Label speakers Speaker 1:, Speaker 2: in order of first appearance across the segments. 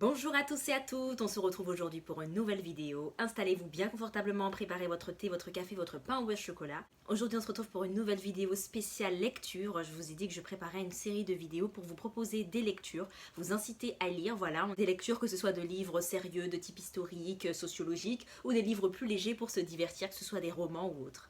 Speaker 1: Bonjour à tous et à toutes, on se retrouve aujourd'hui pour une nouvelle vidéo. Installez-vous bien confortablement, préparez votre thé, votre café, votre pain au chocolat. Aujourd'hui on se retrouve pour une nouvelle vidéo spéciale lecture. Je vous ai dit que je préparais une série de vidéos pour vous proposer des lectures, vous inciter à lire, voilà, des lectures que ce soit de livres sérieux, de type historique, sociologique, ou des livres plus légers pour se divertir, que ce soit des romans ou autres.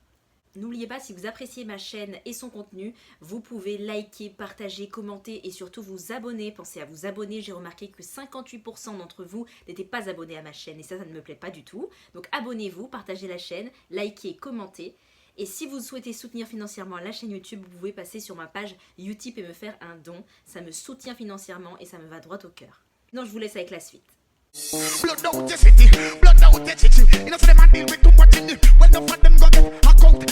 Speaker 1: N'oubliez pas, si vous appréciez ma chaîne et son contenu, vous pouvez liker, partager, commenter et surtout vous abonner. Pensez à vous abonner, j'ai remarqué que 58% d'entre vous n'étaient pas abonnés à ma chaîne et ça ne me plaît pas du tout. Donc abonnez-vous, partagez la chaîne, likez, commentez. Et si vous souhaitez soutenir financièrement la chaîne YouTube, vous pouvez passer sur ma page Utip et me faire un don. Ça me soutient financièrement et ça me va droit au cœur. Non, je vous laisse avec la suite. Blood out the city, blood out the city. You know, so them a deal with too much in it. When the fat them go get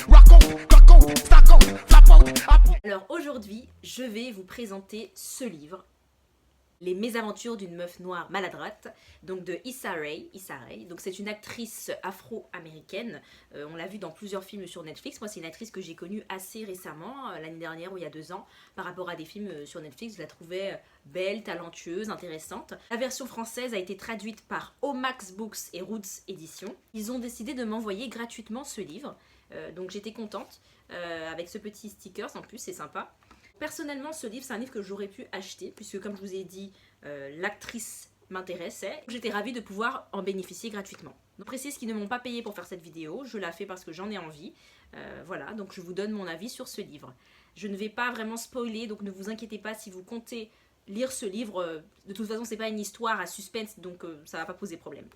Speaker 1: rock out, crack out, stack out, flap out. Alors aujourd'hui, je vais vous présenter ce livre, Les mésaventures d'une meuf noire maladroite, donc de Issa Rae. Donc c'est une actrice afro-américaine. On l'a vue dans plusieurs films sur Netflix. Moi, c'est une actrice que j'ai connue assez récemment, l'année dernière ou il y a 2 ans, par rapport à des films sur Netflix. Je la trouvais belle, talentueuse, intéressante. La version française a été traduite par Omax Books et Roots Éditions. Ils ont décidé de m'envoyer gratuitement ce livre, donc j'étais contente, avec ce petit sticker, en plus c'est sympa. Personnellement, ce livre, c'est un livre que j'aurais pu acheter, puisque comme je vous ai dit, l'actrice m'intéressait. J'étais ravie de pouvoir en bénéficier gratuitement. Donc précise qu'ils ne m'ont pas payé pour faire cette vidéo, je la fais parce que j'en ai envie. Voilà, donc je vous donne mon avis sur ce livre. Je ne vais pas vraiment spoiler, donc ne vous inquiétez pas si vous comptez lire ce livre. De toute façon, c'est pas une histoire à suspense, donc ça va pas poser problème.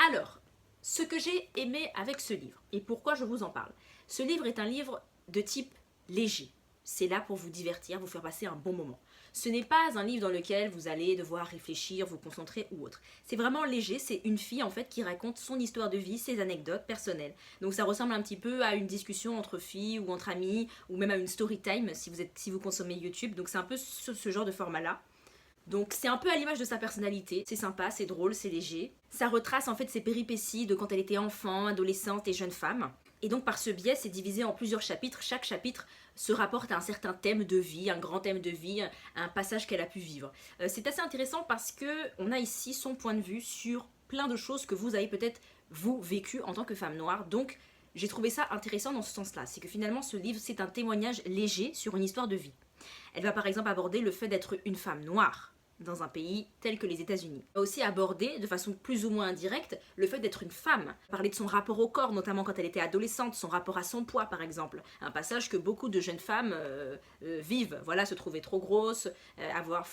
Speaker 1: Alors, ce que j'ai aimé avec ce livre, et pourquoi je vous en parle. Ce livre est un livre de type léger. C'est là pour vous divertir, vous faire passer un bon moment. Ce n'est pas un livre dans lequel vous allez devoir réfléchir, vous concentrer ou autre. C'est vraiment léger, c'est une fille en fait qui raconte son histoire de vie, ses anecdotes personnelles. Donc ça ressemble un petit peu à une discussion entre filles ou entre amis, ou même à une story time si vous consommez YouTube. Donc c'est un peu ce genre de format-là. Donc c'est un peu à l'image de sa personnalité, c'est sympa, c'est drôle, c'est léger. Ça retrace en fait ses péripéties de quand elle était enfant, adolescente et jeune femme. Et donc par ce biais, c'est divisé en plusieurs chapitres. Chaque chapitre se rapporte à un certain thème de vie, un grand thème de vie, un passage qu'elle a pu vivre. C'est assez intéressant parce qu'on a ici son point de vue sur plein de choses que vous avez peut-être, vous, vécu en tant que femme noire. Donc j'ai trouvé ça intéressant dans ce sens-là. C'est que finalement ce livre, c'est un témoignage léger sur une histoire de vie. Elle va par exemple aborder le fait d'être une femme noire dans un pays tel que les États-Unis. Elle va aussi aborder, de façon plus ou moins indirecte, le fait d'être une femme. Parler de son rapport au corps, notamment quand elle était adolescente, son rapport à son poids par exemple. Un passage que beaucoup de jeunes femmes vivent. Voilà, se trouver trop grosse, avoir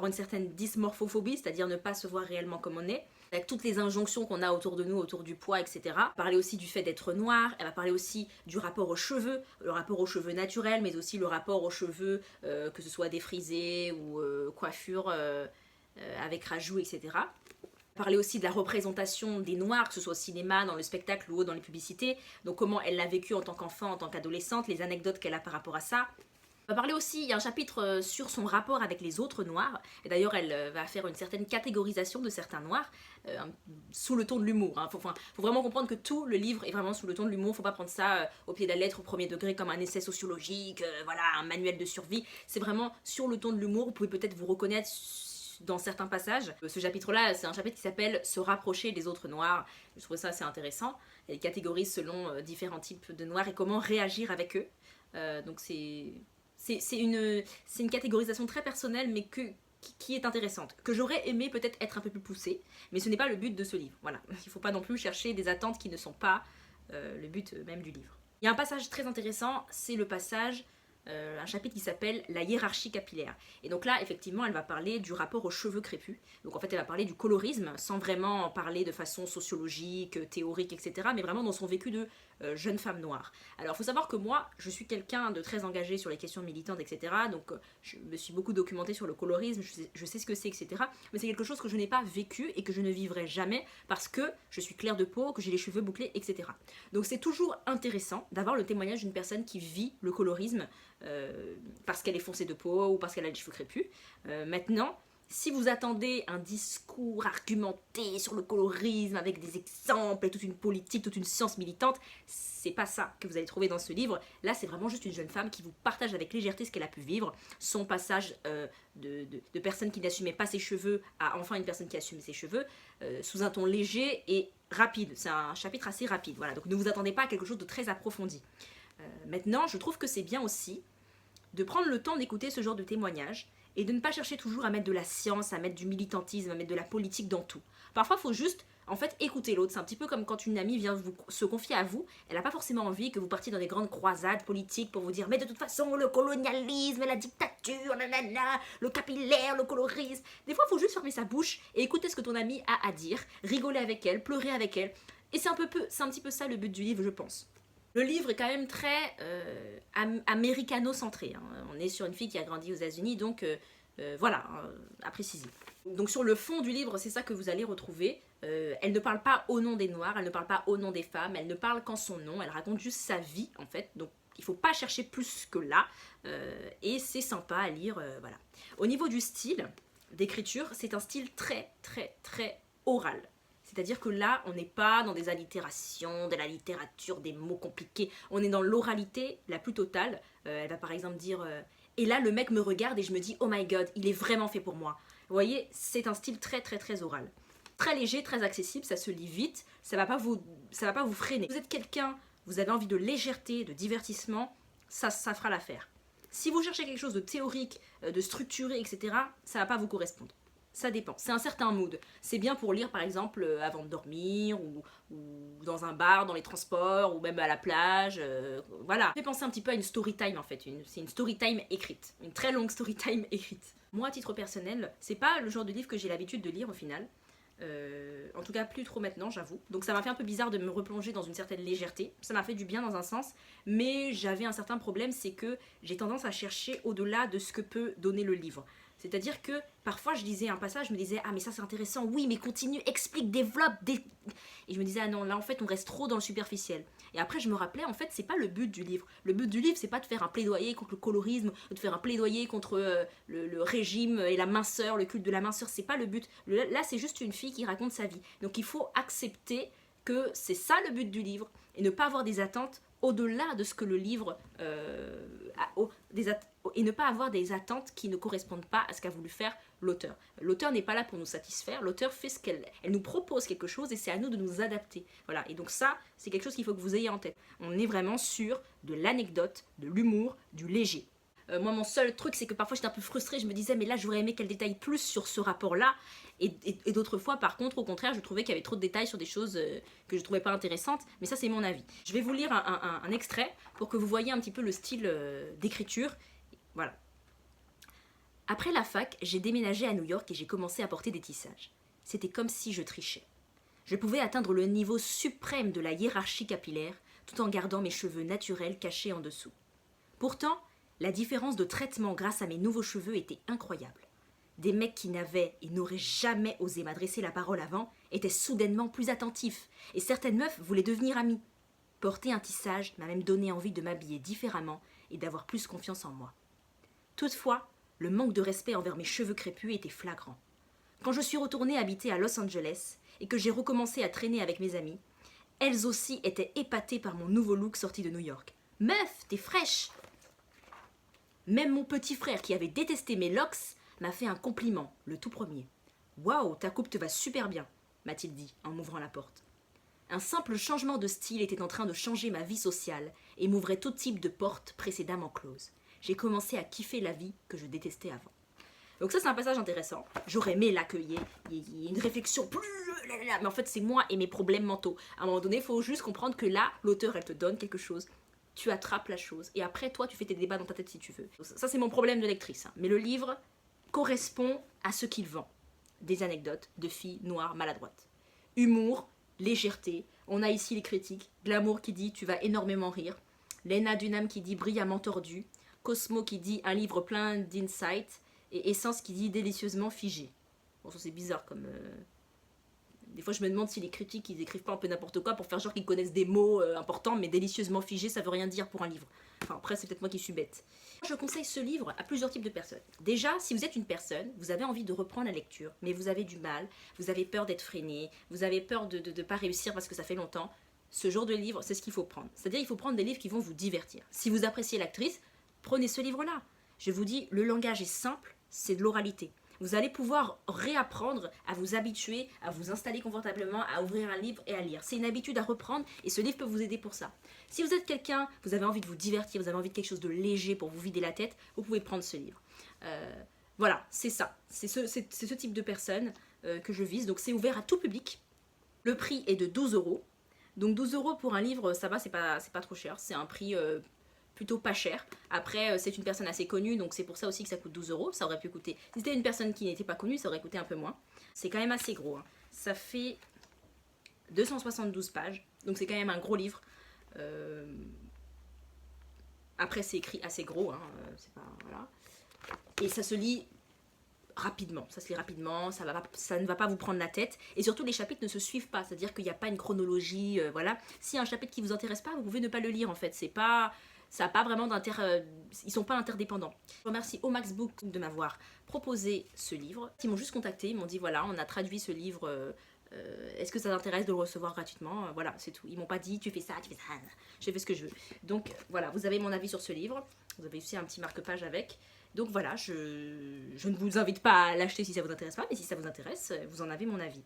Speaker 1: une certaine dysmorphophobie, c'est-à-dire ne pas se voir réellement comme on est. Avec toutes les injonctions qu'on a autour de nous, autour du poids, etc. Parler aussi du fait d'être noire, elle va parler aussi du rapport aux cheveux, le rapport aux cheveux naturels, mais aussi le rapport aux cheveux, que ce soit défrisés ou coiffure avec rajout, etc. Parler aussi de la représentation des noirs, que ce soit au cinéma, dans le spectacle ou dans les publicités, donc comment elle l'a vécu en tant qu'enfant, en tant qu'adolescente, les anecdotes qu'elle a par rapport à ça. On va parler aussi, il y a un chapitre sur son rapport avec les autres noirs, et d'ailleurs elle va faire une certaine catégorisation de certains noirs, sous le ton de l'humour. Faut vraiment comprendre que tout le livre est vraiment sous le ton de l'humour, faut pas prendre ça au pied de la lettre, au premier degré, comme un essai sociologique, voilà, un manuel de survie. C'est vraiment sur le ton de l'humour, vous pouvez peut-être vous reconnaître dans certains passages. Ce chapitre-là, c'est un chapitre qui s'appelle « Se rapprocher des autres noirs ». Je trouve ça assez intéressant. Elle catégorise selon différents types de noirs et comment réagir avec eux. Donc c'est une catégorisation très personnelle, mais qui est intéressante, que j'aurais aimé peut-être être un peu plus poussée, mais ce n'est pas le but de ce livre. Voilà, il ne faut pas non plus chercher des attentes qui ne sont pas le but même du livre. Il y a un passage très intéressant, c'est le passage, un chapitre qui s'appelle « La hiérarchie capillaire ». Et donc là, effectivement, elle va parler du rapport aux cheveux crépus. Donc en fait, elle va parler du colorisme, sans vraiment en parler de façon sociologique, théorique, etc., mais vraiment dans son vécu de jeune femme noire. Alors, il faut savoir que moi, je suis quelqu'un de très engagé sur les questions militantes, etc., donc je me suis beaucoup documentée sur le colorisme, je sais ce que c'est, etc., mais c'est quelque chose que je n'ai pas vécu et que je ne vivrai jamais parce que je suis claire de peau, que j'ai les cheveux bouclés, etc. Donc c'est toujours intéressant d'avoir le témoignage d'une personne qui vit le colorisme, parce qu'elle est foncée de peau ou parce qu'elle a les cheveux crépus. Maintenant, Si vous attendez un discours argumenté sur le colorisme avec des exemples et toute une politique, toute une science militante, c'est pas ça que vous allez trouver dans ce livre. Là, c'est vraiment juste une jeune femme qui vous partage avec légèreté ce qu'elle a pu vivre, son passage de personne qui n'assumait pas ses cheveux à enfin une personne qui assume ses cheveux, sous un ton léger et rapide. C'est un chapitre assez rapide, voilà. Donc ne vous attendez pas à quelque chose de très approfondi. Maintenant, je trouve que c'est bien aussi de prendre le temps d'écouter ce genre de témoignages et de ne pas chercher toujours à mettre de la science, à mettre du militantisme, à mettre de la politique dans tout. Parfois, il faut juste, en fait, écouter l'autre. C'est un petit peu comme quand une amie vient se confier à vous, elle n'a pas forcément envie que vous partiez dans des grandes croisades politiques pour vous dire « Mais de toute façon, le colonialisme, la dictature, nanana, le capillaire, le colorisme... » Des fois, il faut juste fermer sa bouche et écouter ce que ton amie a à dire, rigoler avec elle, pleurer avec elle. Et c'est un petit peu ça le but du livre, je pense. Le livre est quand même très américano-centré. Hein. On est sur une fille qui a grandi aux États-Unis, donc voilà, à préciser. Donc sur le fond du livre, c'est ça que vous allez retrouver. Elle ne parle pas au nom des Noirs, elle ne parle pas au nom des femmes, elle ne parle qu'en son nom, elle raconte juste sa vie en fait. Donc il ne faut pas chercher plus que là. Et c'est sympa à lire, voilà. Au niveau du style d'écriture, c'est un style très oral. C'est-à-dire que là, on n'est pas dans des allitérations, de la littérature, des mots compliqués. On est dans l'oralité la plus totale. Elle va par exemple dire et là, le mec me regarde et je me dis « Oh my God, il est vraiment fait pour moi ». Vous voyez, c'est un style très oral. Très léger, très accessible, ça se lit vite, ça va pas vous freiner. Vous êtes quelqu'un, vous avez envie de légèreté, de divertissement, ça fera l'affaire. Si vous cherchez quelque chose de théorique, de structuré, etc., ça va pas vous correspondre. Ça dépend, c'est un certain mood. C'est bien pour lire par exemple avant de dormir ou dans un bar, dans les transports ou même à la plage. Voilà. Fait penser un petit peu à une story time en fait. C'est une story time écrite. Une très longue story time écrite. Moi à titre personnel, c'est pas le genre de livre que j'ai l'habitude de lire au final. En tout cas plus trop maintenant j'avoue. Donc ça m'a fait un peu bizarre de me replonger dans une certaine légèreté. Ça m'a fait du bien dans un sens. Mais j'avais un certain problème, c'est que j'ai tendance à chercher au-delà de ce que peut donner le livre. C'est-à-dire que parfois je lisais un passage, je me disais « Ah mais ça c'est intéressant, oui mais continue, explique, développe, Et je me disais « Ah non, là en fait on reste trop dans le superficiel. » Et après je me rappelais, en fait c'est pas le but du livre. Le but du livre c'est pas de faire un plaidoyer contre le colorisme, de faire un plaidoyer contre le régime et la minceur, le culte de la minceur, c'est pas le but. Là c'est juste une fille qui raconte sa vie. Donc il faut accepter que c'est ça le but du livre et ne pas avoir des attentes au-delà de ce que le livre et ne pas avoir des attentes qui ne correspondent pas à ce qu'a voulu faire l'auteur. L'auteur n'est pas là pour nous satisfaire, l'auteur fait ce qu'elle nous propose quelque chose et c'est à nous de nous adapter. Voilà, et donc ça, c'est quelque chose qu'il faut que vous ayez en tête. On est vraiment sur de l'anecdote, de l'humour, du léger. Moi, mon seul truc, c'est que parfois j'étais un peu frustrée, je me disais, mais là, j'aurais aimé qu'elle détaille plus sur ce rapport-là. Et d'autres fois, par contre, au contraire, je trouvais qu'il y avait trop de détails sur des choses que je trouvais pas intéressantes. Mais ça, c'est mon avis. Je vais vous lire un extrait pour que vous voyez un petit peu le style d'écriture. Voilà. Après la fac, j'ai déménagé à New York et j'ai commencé à porter des tissages. C'était comme si je trichais. Je pouvais atteindre le niveau suprême de la hiérarchie capillaire tout en gardant mes cheveux naturels cachés en dessous. Pourtant, la différence de traitement grâce à mes nouveaux cheveux était incroyable. Des mecs qui n'avaient et n'auraient jamais osé m'adresser la parole avant étaient soudainement plus attentifs, et certaines meufs voulaient devenir amies. Porter un tissage m'a même donné envie de m'habiller différemment et d'avoir plus confiance en moi. Toutefois, le manque de respect envers mes cheveux crépus était flagrant. Quand je suis retournée habiter à Los Angeles et que j'ai recommencé à traîner avec mes amies, elles aussi étaient épatées par mon nouveau look sorti de New York. « Meuf, t'es fraîche !» Même mon petit frère, qui avait détesté mes locks, m'a fait un compliment, le tout premier. « Waouh, ta coupe te va super bien !» m'a-t-il dit en m'ouvrant la porte. Un simple changement de style était en train de changer ma vie sociale et m'ouvrait tout type de portes précédemment closes. J'ai commencé à kiffer la vie que je détestais avant. Donc ça, c'est un passage intéressant. J'aurais aimé l'accueillir, il y a une réflexion plus... Mais en fait, c'est moi et mes problèmes mentaux. À un moment donné, il faut juste comprendre que là, l'auteur, elle te donne quelque chose. Tu attrapes la chose. Et après, toi, tu fais tes débats dans ta tête si tu veux. Ça, c'est mon problème de lectrice. Hein. Mais le livre correspond à ce qu'il vend. Des anecdotes de filles noires maladroites. Humour, légèreté. On a ici les critiques. Glamour qui dit « tu vas énormément rire ». Lena Dunham qui dit « brillamment tordu ». Cosmo qui dit « un livre plein d'insight ». Et Essence qui dit « délicieusement figé ». Bon, ça c'est bizarre comme Des fois je me demande si les critiques ils écrivent pas un peu n'importe quoi pour faire genre qu'ils connaissent des mots importants mais délicieusement figés, ça veut rien dire pour un livre. Enfin après c'est peut-être moi qui suis bête. Je conseille ce livre à plusieurs types de personnes. Déjà, si vous êtes une personne, vous avez envie de reprendre la lecture, mais vous avez du mal, vous avez peur d'être freiné, vous avez peur de ne pas réussir parce que ça fait longtemps, ce genre de livre, c'est ce qu'il faut prendre. C'est-à-dire il faut prendre des livres qui vont vous divertir. Si vous appréciez l'actrice, prenez ce livre-là. Je vous dis, le langage est simple, c'est de l'oralité. Vous allez pouvoir réapprendre à vous habituer, à vous installer confortablement, à ouvrir un livre et à lire. C'est une habitude à reprendre et ce livre peut vous aider pour ça. Si vous êtes quelqu'un, vous avez envie de vous divertir, vous avez envie de quelque chose de léger pour vous vider la tête, vous pouvez prendre ce livre. Voilà, c'est ça. C'est ce type de personne que je vise. Donc c'est ouvert à tout public. Le prix est de 12 €. Donc 12 € pour un livre, ça va, c'est pas trop cher. C'est un prix plutôt pas cher. Après, c'est une personne assez connue, donc c'est pour ça aussi que ça coûte 12 €. Ça aurait pu coûter... Si c'était une personne qui n'était pas connue, ça aurait coûté un peu moins. C'est quand même assez gros. Hein. Ça fait 272 pages, donc c'est quand même un gros livre. Après, c'est écrit assez gros, hein. C'est pas... Voilà. Et ça se lit rapidement, ça se lit rapidement, ça ne va pas vous prendre la tête, et surtout les chapitres ne se suivent pas, c'est-à-dire qu'il n'y a pas une chronologie, voilà. Si un chapitre qui vous intéresse pas, vous pouvez ne pas le lire en fait, c'est pas... Ça n'a pas vraiment ils sont pas interdépendants. Je remercie Au Max Book de m'avoir proposé ce livre. Ils m'ont juste contacté, ils m'ont dit voilà, on a traduit ce livre, est-ce que ça t'intéresse de le recevoir gratuitement? Voilà, c'est tout. Ils m'ont pas dit tu fais ça, j'ai fait ce que je veux. Donc voilà, vous avez mon avis sur ce livre, vous avez aussi un petit marque-page avec. Donc voilà, je ne vous invite pas à l'acheter si ça vous intéresse pas, mais si ça vous intéresse, vous en avez mon avis.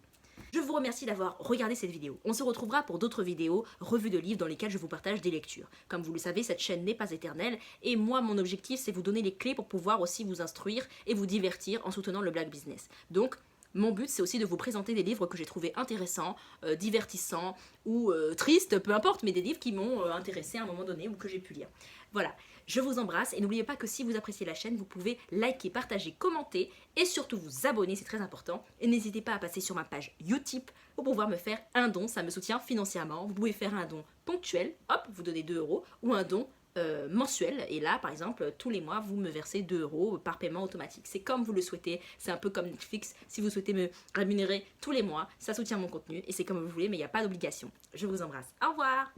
Speaker 1: Je vous remercie d'avoir regardé cette vidéo. On se retrouvera pour d'autres vidéos, revues de livres dans lesquelles je vous partage des lectures. Comme vous le savez, cette chaîne n'est pas éternelle, et moi, mon objectif, c'est vous donner les clés pour pouvoir aussi vous instruire et vous divertir en soutenant le Black Business. Donc, mon but, c'est aussi de vous présenter des livres que j'ai trouvés intéressants, divertissants ou tristes, peu importe, mais des livres qui m'ont intéressé à un moment donné ou que j'ai pu lire. Voilà, je vous embrasse et n'oubliez pas que si vous appréciez la chaîne, vous pouvez liker, partager, commenter et surtout vous abonner, c'est très important. Et n'hésitez pas à passer sur ma page Utip pour pouvoir me faire un don, ça me soutient financièrement. Vous pouvez faire un don ponctuel, hop, vous donnez 2 €, ou un don mensuel, et là par exemple tous les mois vous me versez 2 € par paiement automatique. C'est comme vous le souhaitez, c'est un peu comme Netflix, si vous souhaitez me rémunérer tous les mois, ça soutient mon contenu et c'est comme vous voulez mais il n'y a pas d'obligation. Je vous embrasse, au revoir.